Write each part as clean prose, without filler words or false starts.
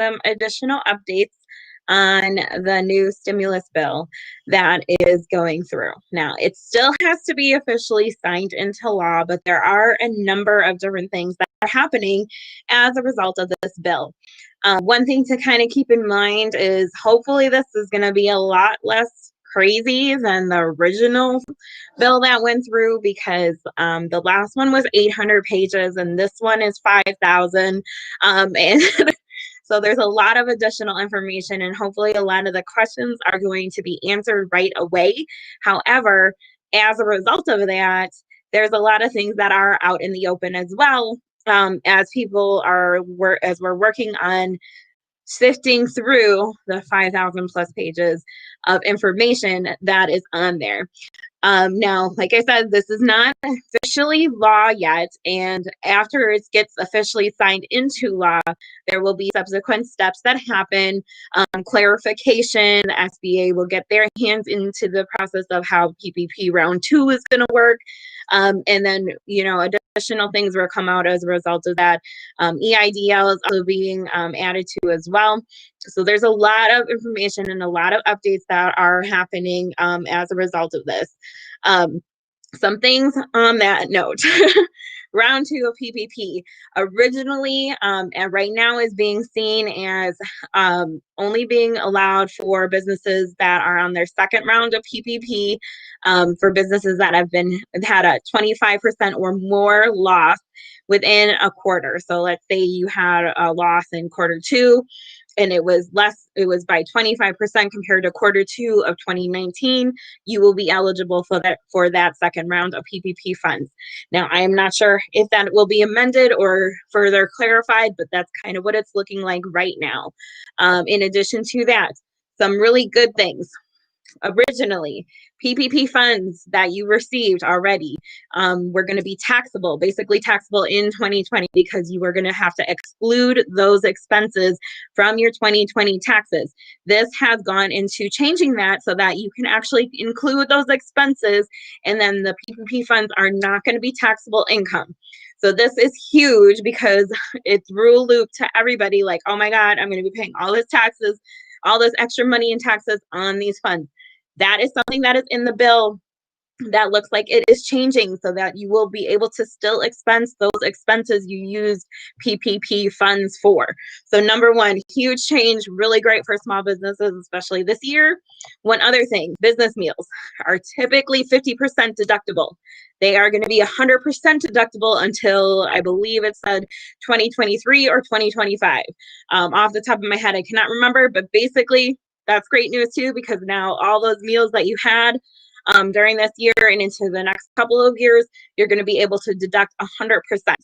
some additional updates on the new stimulus bill that is going through. Now, it still has to be officially signed into law, but there are a number of different things that are happening as a result of this bill. One thing to kind of keep in mind is hopefully this is going to be a lot less crazy than the original bill that went through, because the last one was 800 pages and this one is 5,000. And so there's a lot of additional information, and hopefully a lot of the questions are going to be answered right away. However, as a result of that, there's a lot of things that are out in the open as well, as people are, as we're working on sifting through the 5,000 plus pages of information that is on there. Now, like I said, this is not officially law yet, and after it gets officially signed into law, there will be subsequent steps that happen, clarification. The SBA will get their hands into the process of how PPP round 2 is going to work, and then, you know, additional things will come out as a result of that. EIDL is also being added to as well. So there's a lot of information and a lot of updates that are happening as a result of this. Some things on that note. Round 2 of PPP originally, and right now is being seen as only being allowed for businesses that are on their second round of PPP, for businesses that have had a 25% or more loss within a quarter. So let's say you had a loss in quarter 2 and it was by 25% compared to quarter 2 of 2019, you will be eligible for that second round of PPP funds. Now, I am not sure if that will be amended or further clarified, but that's kind of what it's looking like right now. In addition to that, some really good things. Originally, PPP funds that you received already were going to be taxable, basically taxable in 2020, because you were going to have to exclude those expenses from your 2020 taxes. This has gone into changing that so that you can actually include those expenses, and then the PPP funds are not going to be taxable income. So this is huge because it threw a loop to everybody, like, oh my God, I'm going to be paying all this taxes, all this extra money in taxes on these funds. That is something that is in the bill that looks like it is changing, so that you will be able to still expense those expenses you used PPP funds for. So number one, huge change, really great for small businesses, especially this year. One other thing, business meals are typically 50% deductible. They are going to be 100% deductible until, I believe it said 2023 or 2025. Off the top of my head, I cannot remember, but basically that's great news too, because now all those meals that you had during this year and into the next couple of years, you're going to be able to deduct 100%.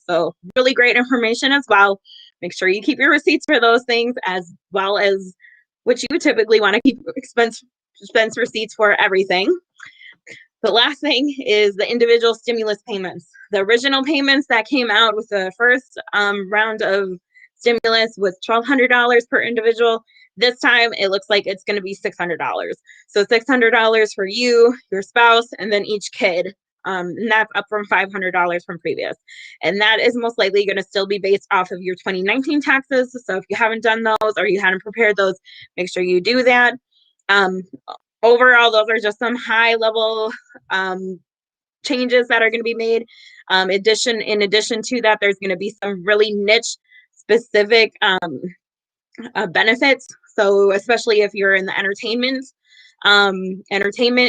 So really great information as well. Make sure you keep your receipts for those things, as well as what you would typically want to keep expense receipts for everything. The last thing is the individual stimulus payments. The original payments that came out with the first round of stimulus was $1,200 per individual. This time, it looks like it's going to be $600. So $600 for you, your spouse, and then each kid. And that's up from $500 from previous. And that is most likely going to still be based off of your 2019 taxes. So if you haven't done those or you hadn't prepared those, make sure you do that. Overall, those are just some high-level changes that are going to be made. In addition to that, there's going to be some really niche specific benefits. So especially if you're in the entertainment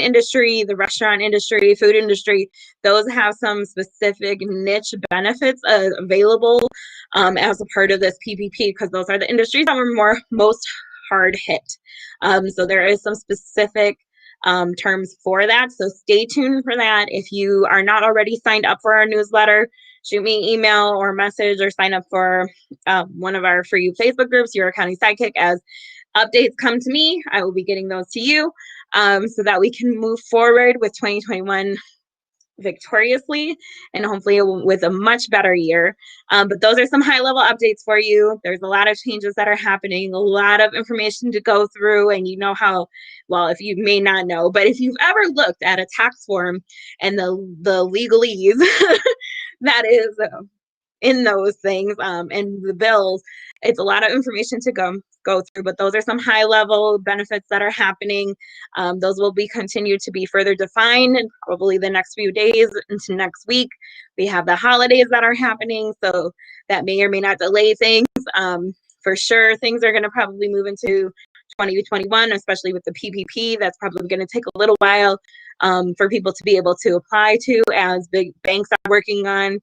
industry, the restaurant industry, food industry, those have some specific niche benefits available as a part of this PPP, because those are the industries that were most hard hit. So there is some specific terms for that. So stay tuned for that. If you are not already signed up for our newsletter, shoot me an email or message, or sign up for one of our free Facebook groups, Your Accounting Sidekick. As updates come to me, I will be getting those to you, so that we can move forward with 2021 victoriously and hopefully with a much better year. But those are some high-level updates for you. There's a lot of changes that are happening, a lot of information to go through, and you know how, well, if you may not know, but if you've ever looked at a tax form and the legalese that is in those things, and the bills, it's a lot of information to go through, but those are some high level benefits that are happening. Those will be continued to be further defined in probably the next few days into next week. We have the holidays that are happening, so that may or may not delay things. For sure, things are going to probably move into 2021, especially with the PPP. That's probably going to take a little while for people to be able to apply to, as big banks are working on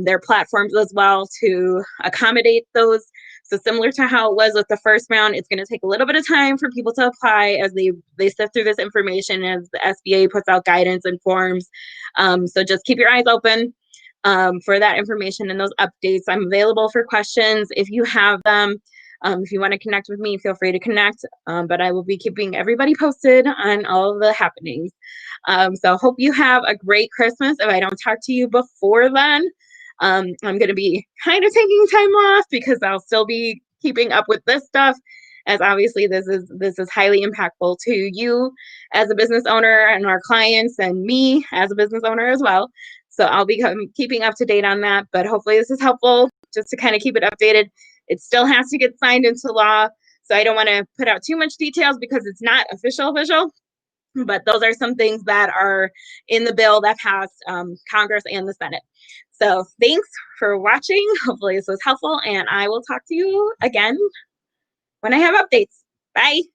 their platforms as well to accommodate those. So similar to how it was with the first round, it's going to take a little bit of time for people to apply as they sift through this information, as the SBA puts out guidance and forms. So just keep your eyes open for that information and those updates. I'm available for questions if you have them. If you want to connect with me, feel free to connect. But I will be keeping everybody posted on all of the happenings. So hope you have a great Christmas. If I don't talk to you before then, I'm going to be kind of taking time off because I'll still be keeping up with this stuff, as obviously this is highly impactful to you as a business owner and our clients and me as a business owner as well. So I'll be keeping up to date on that, but hopefully this is helpful just to kind of keep it updated. It still has to get signed into law, so I don't want to put out too much details because it's not official, but those are some things that are in the bill that passed Congress and the Senate. So thanks for watching. Hopefully this was helpful, and I will talk to you again when I have updates. Bye.